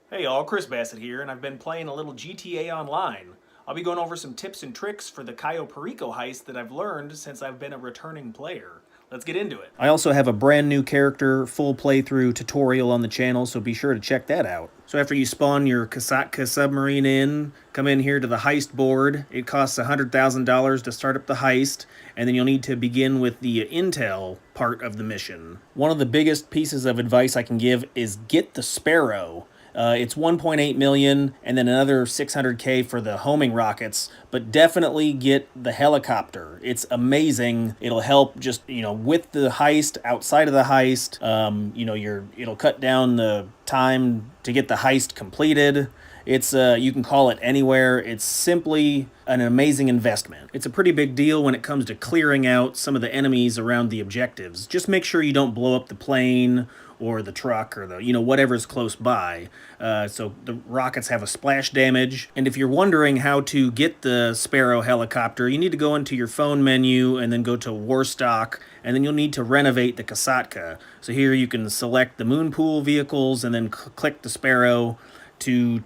Hey y'all, Chris Bassett here, and I've been playing a little GTA Online. I'll be going over some tips and tricks for the Cayo Perico Heist that I've learned since I've been a returning player. Let's get into it. I also have a brand new character full playthrough tutorial on the channel, so be sure to check that out. So after you spawn your Kasatka submarine in, come in here to the heist board. It costs $100,000 to start up the heist, and then you'll need to begin with the intel part of the mission. One of the biggest pieces of advice I can give is get the Sparrow. It's 1.8 million and then another 600K for the homing rockets, but definitely get the helicopter. It's amazing. It'll help just, with the heist, outside of the heist. It'll cut down the time to get the heist completed. It's you can call it anywhere. It's simply an amazing investment. It's a pretty big deal when it comes to clearing out some of the enemies around the objectives. Just make sure you don't blow up the plane or the truck or the whatever's close by. So the rockets have a splash damage. And if you're wondering how to get the Sparrow helicopter, you need to go into your phone menu and then go to Warstock, and then you'll need to renovate the Kasatka. So here you can select the Moonpool vehicles and then click the Sparrow to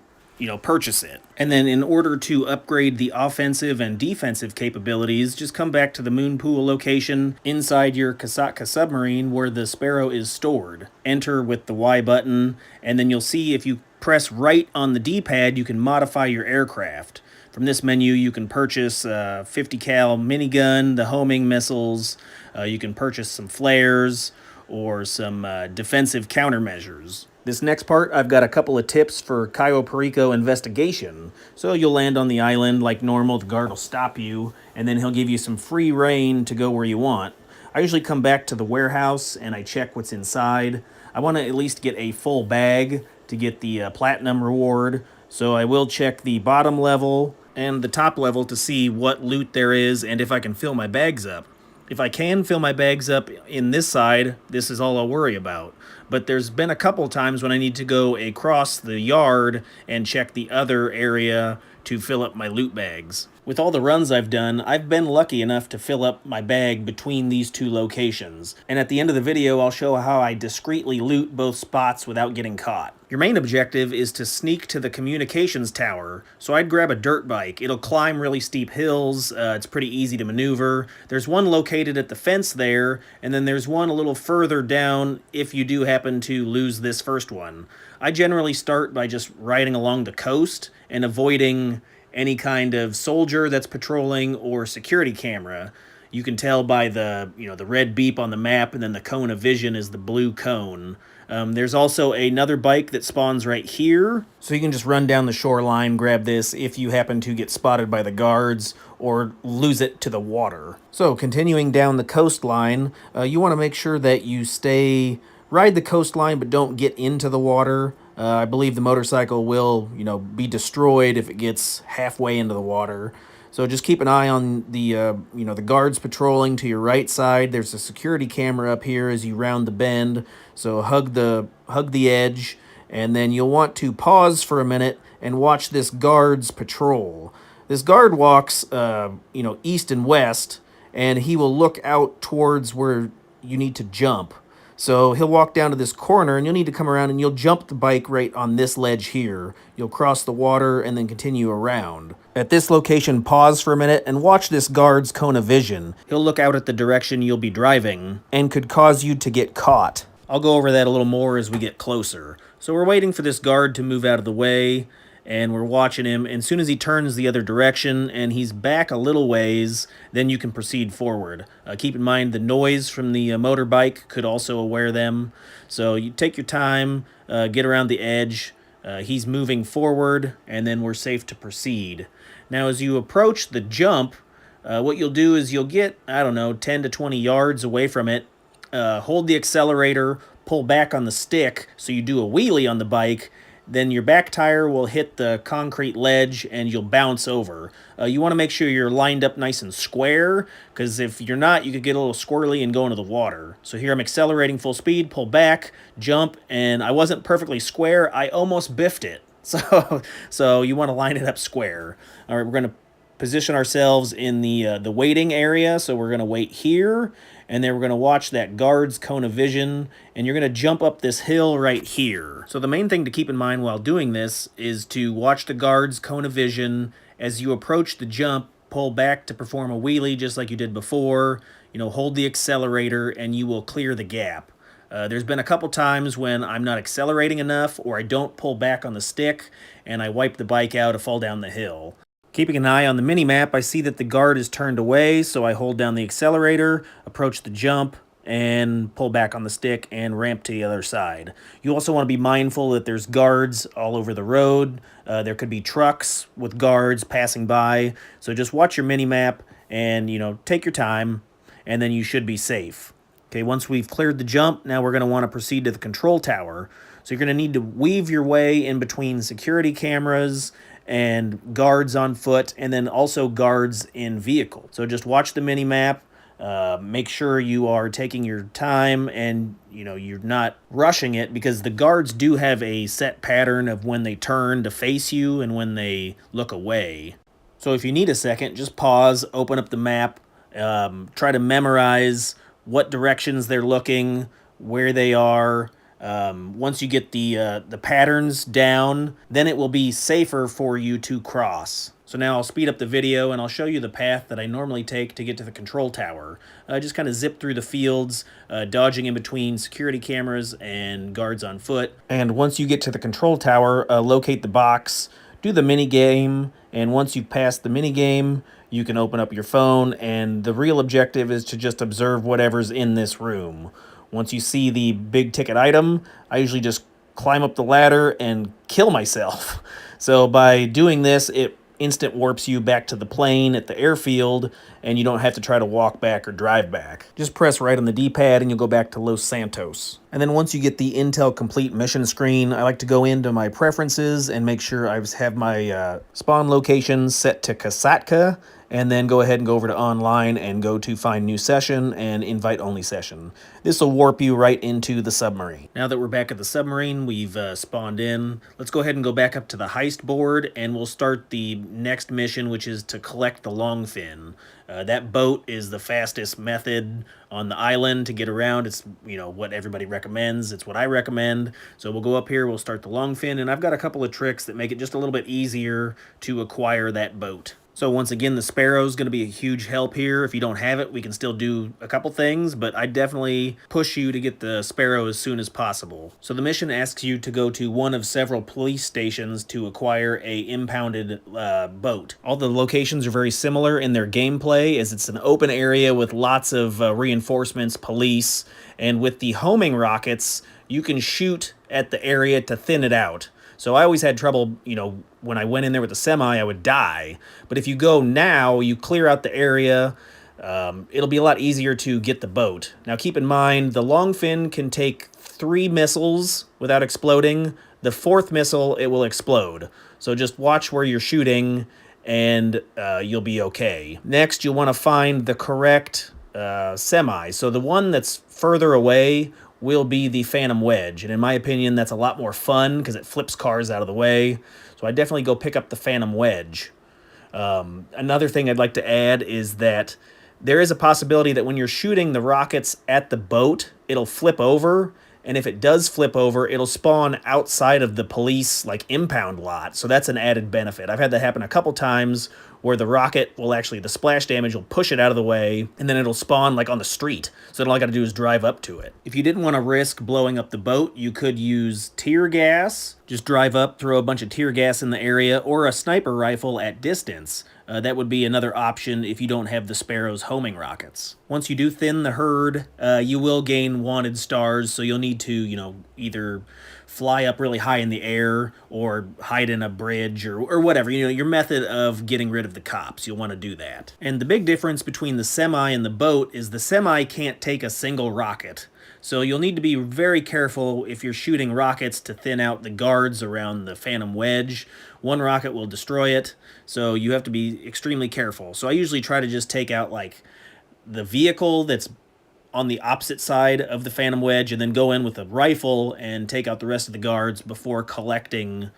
purchase it. And then in order to upgrade the offensive and defensive capabilities, just come back to the Moonpool location inside your Kasatka submarine where the Sparrow is stored. Enter with the Y button, and then you'll see if you press right on the D-pad, you can modify your aircraft. From this menu, you can purchase a 50 cal minigun, the homing missiles, you can purchase some flares, or some defensive countermeasures. This next part, I've got a couple of tips for Cayo Perico investigation. So you'll land on the island like normal, the guard will stop you, and then he'll give you some free reign to go where you want. I usually come back to the warehouse and I check what's inside. I want to at least get a full bag to get the platinum reward, so I will check the bottom level and the top level to see what loot there is and if I can fill my bags up. If I can fill my bags up in this side, this is all I'll worry about. But there's been a couple times when I need to go across the yard and check the other area to fill up my loot bags. With all the runs I've done, I've been lucky enough to fill up my bag between these two locations. And at the end of the video, I'll show how I discreetly loot both spots without getting caught. Your main objective is to sneak to the communications tower, so I'd grab a dirt bike. It'll climb really steep hills, it's pretty easy to maneuver. There's one located at the fence there, and then there's one a little further down if you do happen to lose this first one. I generally start by just riding along the coast and avoiding any kind of soldier that's patrolling or security camera. You can tell by the the red beep on the map, and then the cone of vision is the blue cone. There's also another bike that spawns right here, so you can just run down the shoreline, grab this if you happen to get spotted by the guards or lose it to the water. So continuing down the coastline, you want to make sure that you ride the coastline but don't get into the water. I believe the motorcycle will, be destroyed if it gets halfway into the water. So just keep an eye on the, the guards patrolling to your right side. There's a security camera up here as you round the bend. So hug the edge, and then you'll want to pause for a minute and watch this guard's patrol. This guard walks, east and west, and he will look out towards where you need to jump. So he'll walk down to this corner, and you'll need to come around, and you'll jump the bike right on this ledge here. You'll cross the water and then continue around. At this location, pause for a minute and watch this guard's cone of vision. He'll look out at the direction you'll be driving and could cause you to get caught. I'll go over that a little more as we get closer. So we're waiting for this guard to move out of the way, and we're watching him. And as soon as he turns the other direction and he's back a little ways, then you can proceed forward. Keep in mind the noise from the motorbike could also aware them. So you take your time, get around the edge. He's moving forward, and then we're safe to proceed. Now, as you approach the jump, what you'll do is you'll get, 10 to 20 yards away from it. Hold the accelerator, pull back on the stick, so you do a wheelie on the bike. Then your back tire will hit the concrete ledge and you'll bounce over. You want to make sure you're lined up nice and square, because if you're not, you could get a little squirrely and go into the water. So here I'm accelerating full speed, pull back, jump, and I wasn't perfectly square. I almost biffed it. So you want to line it up square. All right, we're going to position ourselves in the waiting area. So we're going to wait here, and then we're going to watch that guard's cone of vision, and you're going to jump up this hill right here. So the main thing to keep in mind while doing this is to watch the guard's cone of vision. As you approach the jump, pull back to perform a wheelie just like you did before. Hold the accelerator and you will clear the gap. There's been a couple times when I'm not accelerating enough or I don't pull back on the stick and I wipe the bike out to fall down the hill. Keeping an eye on the mini-map, I see that the guard is turned away, so I hold down the accelerator, approach the jump, and pull back on the stick and ramp to the other side. You also want to be mindful that there's guards all over the road. There could be trucks with guards passing by, so just watch your mini-map and, take your time, and then you should be safe. Okay, once we've cleared the jump, now we're going to want to proceed to the control tower. So you're going to need to weave your way in between security cameras and guards on foot, and then also guards in vehicle. So just watch the mini-map, make sure you are taking your time and you're not rushing it, because the guards do have a set pattern of when they turn to face you and when they look away. So if you need a second, just pause, open up the map, try to memorize what directions they're looking, where they are. Once you get the patterns down, then it will be safer for you to cross. So now I'll speed up the video and I'll show you the path that I normally take to get to the control tower. Just kind of zip through the fields, dodging in between security cameras and guards on foot. And once you get to the control tower, locate the box, do the mini game, and once you've passed the mini game, you can open up your phone, and the real objective is to just observe whatever's in this room. Once you see the big ticket item, I usually just climb up the ladder and kill myself. So by doing this, it instant warps you back to the plane at the airfield, and you don't have to try to walk back or drive back. Just press right on the D-pad and you'll go back to Los Santos. And then once you get the Intel Complete mission screen, I like to go into my preferences and make sure I have my spawn location set to Kasatka, and then go ahead and go over to online and go to find new session and invite only session. This will warp you right into the submarine. Now that we're back at the submarine, we've spawned in. Let's go ahead and go back up to the heist board, and we'll start the next mission, which is to collect the longfin. That boat is the fastest method on the island to get around. It's what everybody recommends. It's what I recommend. So we'll go up here, we'll start the longfin, and I've got a couple of tricks that make it just a little bit easier to acquire that boat. So once again, the Sparrow is going to be a huge help here. If you don't have it, we can still do a couple things, but I definitely push you to get the Sparrow as soon as possible. So the mission asks you to go to one of several police stations to acquire a impounded boat. All the locations are very similar in their gameplay, as it's an open area with lots of reinforcements, police, and with the homing rockets, you can shoot at the area to thin it out. So I always had trouble, when I went in there with the semi, I would die. But if you go now, you clear out the area, it'll be a lot easier to get the boat. Now keep in mind, the longfin can take 3 missiles without exploding. The 4th missile, it will explode. So just watch where you're shooting, and you'll be okay. Next, you'll want to find the correct semi. So the one that's further away will be the Phantom Wedge. And in my opinion, that's a lot more fun because it flips cars out of the way. So I definitely go pick up the Phantom Wedge. Another thing I'd like to add is that there is a possibility that when you're shooting the rockets at the boat, it'll flip over. And if it does flip over, it'll spawn outside of the police impound lot. So that's an added benefit. I've had that happen a couple times where the rocket will the splash damage will push it out of the way, and then it'll spawn on the street. So all I got to do is drive up to it. If you didn't want to risk blowing up the boat, you could use tear gas. Just drive up, throw a bunch of tear gas in the area, or a sniper rifle at distance. That would be another option if you don't have the Sparrow's homing rockets. Once you do thin the herd, you will gain wanted stars, so you'll need to, either fly up really high in the air or hide in a bridge or whatever. Your method of getting rid of the cops. You'll want to do that. And the big difference between the semi and the boat is the semi can't take a single rocket. So you'll need to be very careful if you're shooting rockets to thin out the guards around the Phantom Wedge. One rocket will destroy it, so you have to be extremely careful. So I usually try to just take out the vehicle that's on the opposite side of the Phantom Wedge and then go in with a rifle and take out the rest of the guards before collecting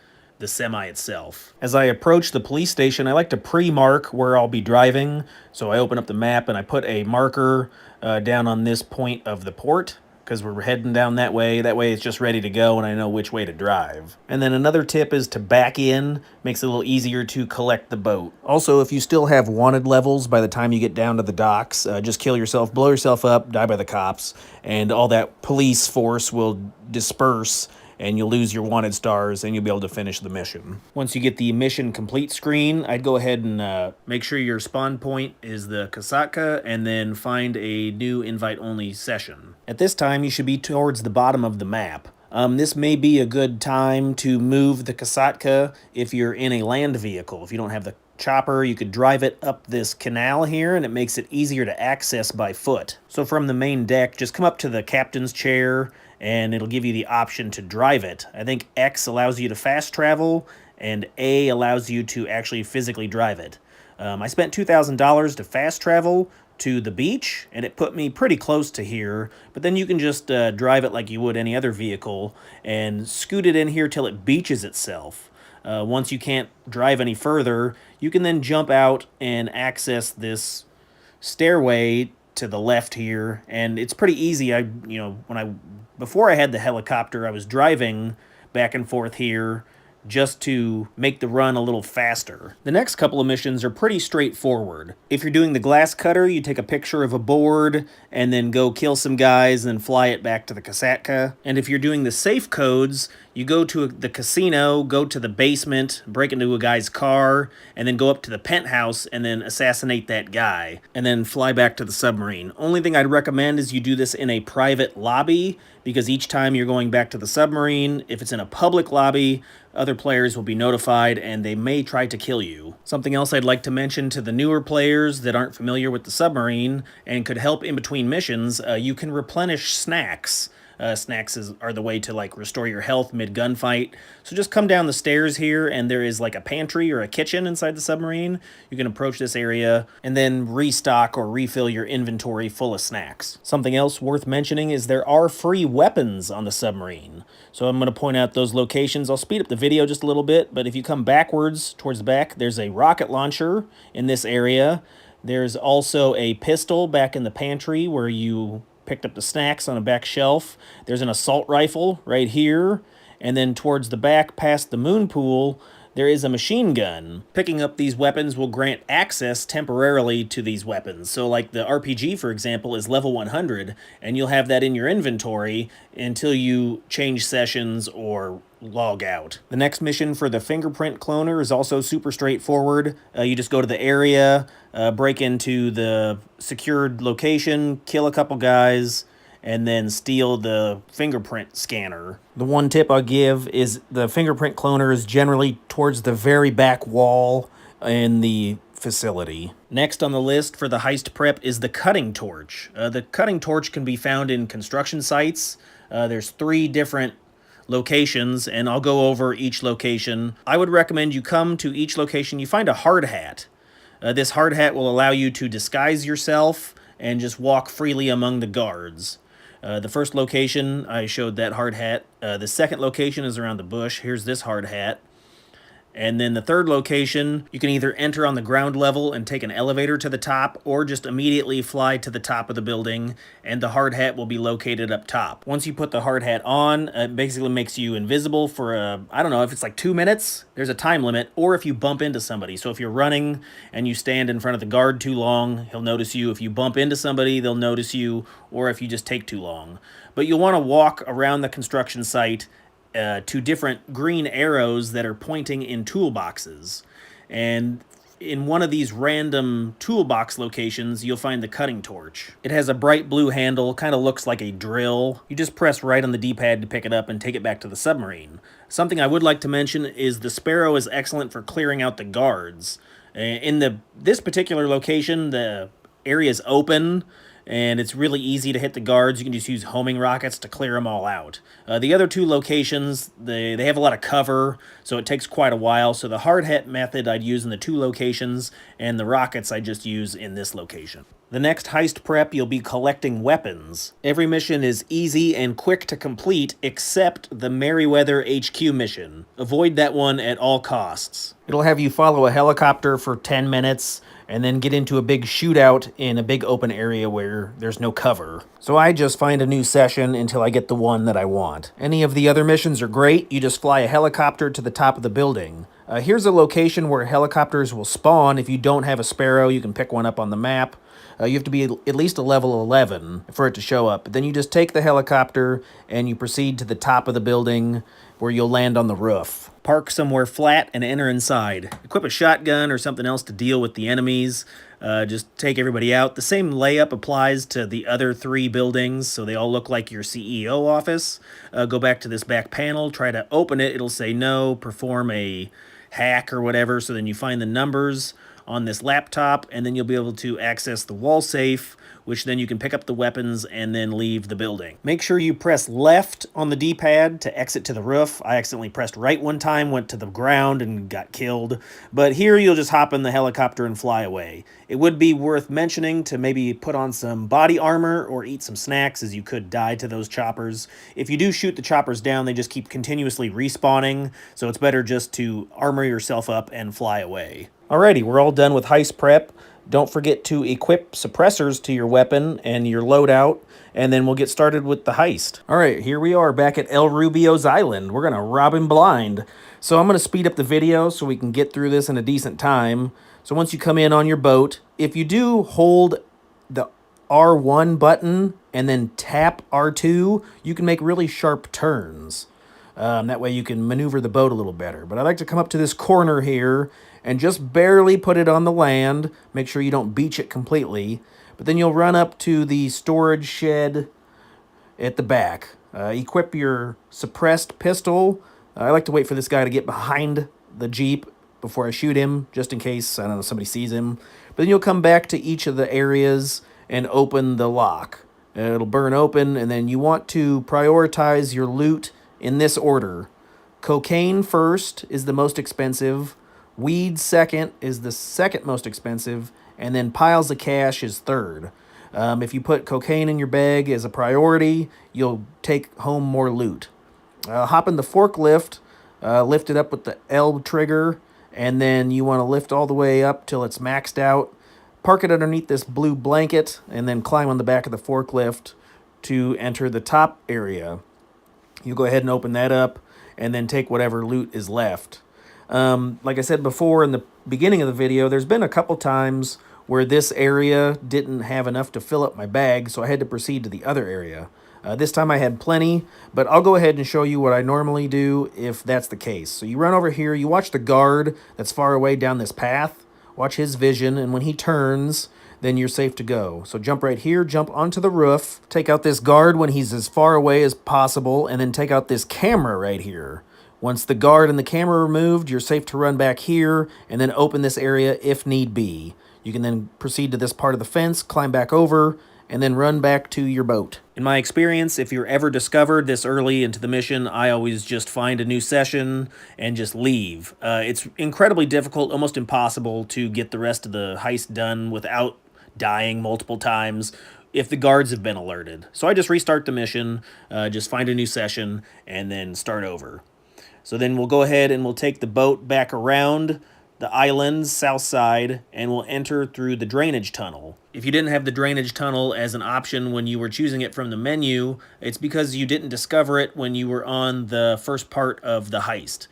the semi itself. As I approach the police station, I like to pre-mark where I'll be driving. So I open up the map and I put a marker down on this point of the port, because we're heading down that way. That way it's just ready to go and I know which way to drive. And then another tip is to back in. Makes it a little easier to collect the boat. Also, if you still have wanted levels by the time you get down to the docks, just kill yourself, blow yourself up, die by the cops, and all that police force will disperse and you'll lose your wanted stars, and you'll be able to finish the mission. Once you get the mission complete screen, I'd go ahead and make sure your spawn point is the Kasatka, and then find a new invite-only session. At this time, you should be towards the bottom of the map. This may be a good time to move the Kasatka if you're in a land vehicle. If you don't have the chopper, you could drive it up this canal here, and it makes it easier to access by foot. So from the main deck, just come up to the captain's chair, and it'll give you the option to drive it. I think X allows you to fast travel, and A allows you to actually physically drive it. I spent $2,000 to fast travel to the beach, and it put me pretty close to here, but then you can just drive it like you would any other vehicle, and scoot it in here till it beaches itself. Once you can't drive any further, you can then jump out and access this stairway to the left here, and it's pretty easy. Before I had the helicopter, I was driving back and forth here just to make the run a little faster. The next couple of missions are pretty straightforward. If you're doing the glass cutter, you take a picture of a board and then go kill some guys and fly it back to the Kasatka. And if you're doing the safe codes, you go to the casino, go to the basement, break into a guy's car, and then go up to the penthouse and then assassinate that guy, and then fly back to the submarine. Only thing I'd recommend is you do this in a private lobby, because each time you're going back to the submarine, if it's in a public lobby, other players will be notified and they may try to kill you. Something else I'd like to mention to the newer players that aren't familiar with the submarine and could help in between missions, you can replenish snacks. Snacks are the way to restore your health mid-gunfight. So just come down the stairs here, and there is a pantry or a kitchen inside the submarine. You can approach this area and then restock or refill your inventory full of snacks. Something else worth mentioning is there are free weapons on the submarine. So I'm going to point out those locations. I'll speed up the video just a little bit, but if you come backwards towards the back, there's a rocket launcher in this area. There's also a pistol back in the pantry where you picked up the snacks on a back shelf. There's an assault rifle right here. And then towards the back, past the moon pool, there is a machine gun. Picking up these weapons will grant access temporarily to these weapons. So the RPG, for example, is level 100, and you'll have that in your inventory until you change sessions or log out. The next mission for the fingerprint cloner is also super straightforward. You just go to the area, break into the secured location, kill a couple guys, and then steal the fingerprint scanner. The one tip I'll give is the fingerprint cloner is generally towards the very back wall in the facility. Next on the list for the heist prep is the cutting torch. The cutting torch can be found in construction sites. There's 3 different locations, and I'll go over each location. I would recommend you come to each location, you find a hard hat. This hard hat will allow you to disguise yourself and just walk freely among the guards. The first location, I showed that hard hat. The second location is around the bush. Here's this hard hat. And then the third location, you can either enter on the ground level and take an elevator to the top, or just immediately fly to the top of the building, and the hard hat will be located up top. Once you put the hard hat on, it basically makes you invisible for, I don't know, if it's 2 minutes, there's a time limit, or if you bump into somebody. So if you're running and you stand in front of the guard too long, he'll notice you. If you bump into somebody, they'll notice you, or if you just take too long. But you'll want to walk around the construction site to different green arrows that are pointing in toolboxes. And in one of these random toolbox locations, you'll find the cutting torch. It has a bright blue handle, kind of looks like a drill. You just press right on the D-pad to pick it up and take it back to the submarine. Something I would like to mention is the Sparrow is excellent for clearing out the guards. In this particular location, the area is open, and it's really easy to hit the guards. You can just use homing rockets to clear them all out. The other 2 locations, they have a lot of cover, so it takes quite a while. So the hard hat method I'd use in the 2 locations, and the rockets I just use in this location. The next heist prep, you'll be collecting weapons. Every mission is easy and quick to complete except the Merryweather HQ mission. Avoid that one at all costs. It'll have you follow a helicopter for 10 minutes and then get into a big shootout in a big open area where there's no cover. So I just find a new session until I get the one that I want. Any of the other missions are great. You just fly a helicopter to the top of the building. Here's a location where helicopters will spawn. If you don't have a Sparrow, you can pick one up on the map. You have to be at least a level 11 for it to show up. But then you just take the helicopter and you proceed to the top of the building where you'll land on the roof. Park somewhere flat and enter inside. Equip a shotgun or something else to deal with the enemies. Just take everybody out. The same layup applies to the other 3 buildings, so they all look like your CEO office. Go back to this back panel, try to open it. It'll say no, perform a hack or whatever, so then you find the numbers on this laptop, and then you'll be able to access the wall safe, which then you can pick up the weapons and then leave the building. Make sure you press left on the D-pad to exit to the roof. I accidentally pressed right one time, went to the ground, and got killed. But here you'll just hop in the helicopter and fly away. It would be worth mentioning to maybe put on some body armor or eat some snacks, as you could die to those choppers. If you do shoot the choppers down, they just keep continuously respawning, so it's better just to armor yourself up and fly away. Alrighty, we're all done with heist prep. Don't forget to equip suppressors to your weapon and your loadout, and then we'll get started with the heist. Alright, here we are back at El Rubio's Island. We're going to rob him blind. So I'm going to speed up the video so we can get through this in a decent time. So once you come in on your boat, if you do hold the R1 button and then tap R2, you can make really sharp turns. That way you can maneuver the boat a little better. But I like to come up to this corner here and just barely put it on the land. Make sure you don't beach it completely. But then you'll run up to the storage shed at the back. Equip your suppressed pistol. I like to wait for this guy to get behind the Jeep before I shoot him, just in case, I don't know, somebody sees him. But then you'll come back to each of the areas and open the lock. It'll burn open, and then you want to prioritize your loot in this order. Cocaine first is the most expensive. Weed second is the second most expensive, and then piles of cash is third. If you put cocaine in your bag as a priority, you'll take home more loot. Hop in the forklift, lift it up with the L trigger, and then you want to lift all the way up till it's maxed out. Park it underneath this blue blanket, and then climb on the back of the forklift to enter the top area. You go ahead and open that up, and then take whatever loot is left. Like I said before in the beginning of the video, there's been a couple times where this area didn't have enough to fill up my bag, so I had to proceed to the other area. This time I had plenty, but I'll go ahead and show you what I normally do if that's the case. So you run over here, you watch the guard that's far away down this path, watch his vision, and when he turns, then you're safe to go. So jump right here, jump onto the roof, take out this guard when he's as far away as possible, and then take out this camera right here. Once the guard and the camera are removed, you're safe to run back here and then open this area if need be. You can then proceed to this part of the fence, climb back over, and then run back to your boat. In my experience, if you're ever discovered this early into the mission, I always just find a new session and just leave. It's incredibly difficult, almost impossible, to get the rest of the heist done without dying multiple times if the guards have been alerted. So I just restart the mission, just find a new session, and then start over. So then we'll go ahead and we'll take the boat back around the island's south side, and we'll enter through the drainage tunnel. If you didn't have the drainage tunnel as an option when you were choosing it from the menu, it's because you didn't discover it when you were on the first part of the heist.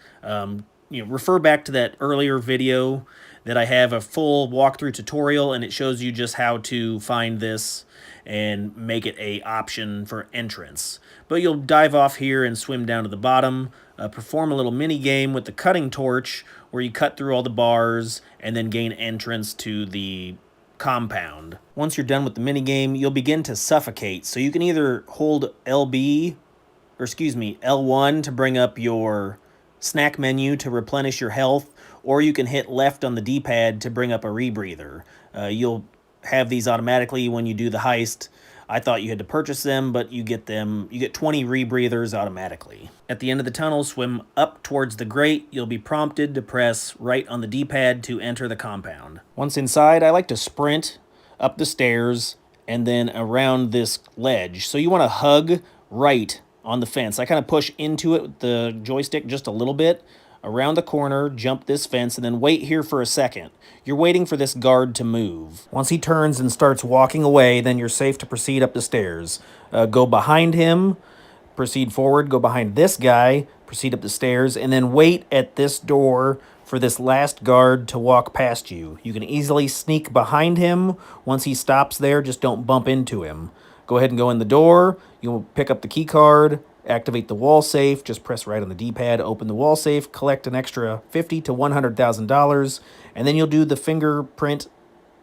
Refer back to that earlier video that I have a full walkthrough tutorial, and it shows you just how to find this and make it a option for entrance. But you'll dive off here and swim down to the bottom, perform a little mini game with the cutting torch where you cut through all the bars and then gain entrance to the compound. Once you're done with the mini game, you'll begin to suffocate. So you can either hold L1 to bring up your snack menu to replenish your health, or you can hit left on the D-pad to bring up a rebreather. You'll have these automatically when you do the heist. I thought you had to purchase them, but you get 20 rebreathers automatically. At the end of the tunnel, swim up towards the grate. You'll be prompted to press right on the D-pad to enter the compound. Once inside, I like to sprint up the stairs, and then around this ledge. So you want to hug right on the fence. I kind of push into it with the joystick just a little bit, around the corner, jump this fence, and then wait here for a second. You're waiting for this guard to move. Once he turns and starts walking away, then you're safe to proceed up the stairs. Go behind him, proceed forward, go behind this guy, proceed up the stairs, and then wait at this door for this last guard to walk past you. You can easily sneak behind him. Once he stops there, just don't bump into him. Go ahead and go in the door. You'll pick up the key card, activate the wall safe, just press right on the D-pad, open the wall safe, collect an extra $50,000 to $100,000, and then you'll do the fingerprint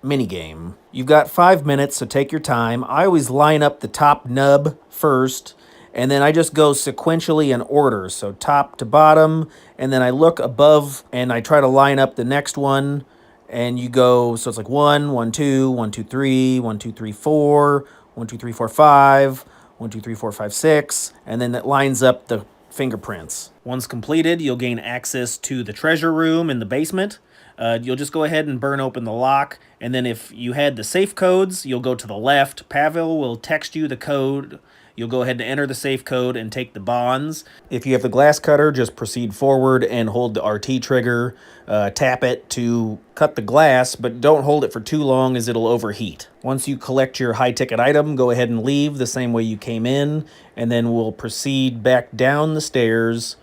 minigame. You've got 5 minutes, so take your time. I always line up the top nub first, and then I just go sequentially in order, so top to bottom, and then I look above and I try to line up the next one, and you go, so it's like 1, 1, 2, 1, 2, 3, 1, 2, 3, 4, 1, 2, 3, 4, 5, 1, 2, 3, 4, 5, 6, and then that lines up the fingerprints. Once completed, you'll gain access to the treasure room in the basement. You'll just go ahead and burn open the lock, and then if you had the safe codes, you'll go to the left. Pavel will text you the code. You'll go ahead and enter the safe code and take the bonds. If you have the glass cutter, just proceed forward and hold the RT trigger. Tap it to cut the glass, but don't hold it for too long as it'll overheat. Once you collect your high-ticket item, go ahead and leave the same way you came in, and then we'll proceed back down the stairs,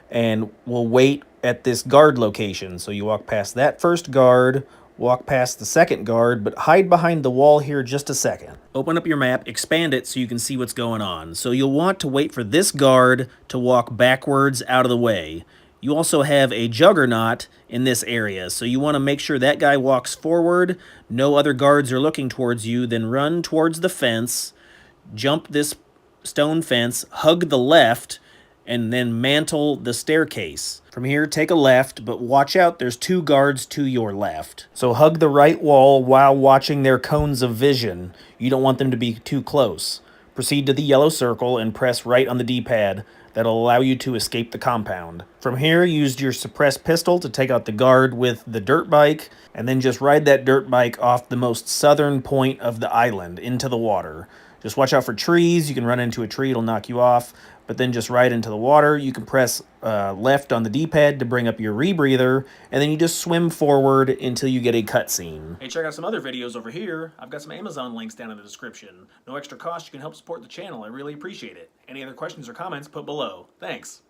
and we'll wait at this guard location. So you walk past that first guard, walk past the second guard, but hide behind the wall here just a second. Open up your map, expand it so you can see what's going on. So you'll want to wait for this guard to walk backwards out of the way. You also have a juggernaut in this area, so you want to make sure that guy walks forward, no other guards are looking towards you, then run towards the fence, jump this stone fence, hug the left, and then mantle the staircase. From here, take a left, but watch out, there's 2 guards to your left. So hug the right wall while watching their cones of vision. You don't want them to be too close. Proceed to the yellow circle and press right on the D-pad. That'll allow you to escape the compound. From here, use your suppressed pistol to take out the guard with the dirt bike, and then just ride that dirt bike off the most southern point of the island into the water. Just watch out for trees. You can run into a tree, it'll knock you off, but then just ride into the water. You can press left on the D-pad to bring up your rebreather, and then you just swim forward until you get a cutscene. Hey, check out some other videos over here. I've got some Amazon links down in the description. No extra cost, you can help support the channel. I really appreciate it. Any other questions or comments, put below. Thanks.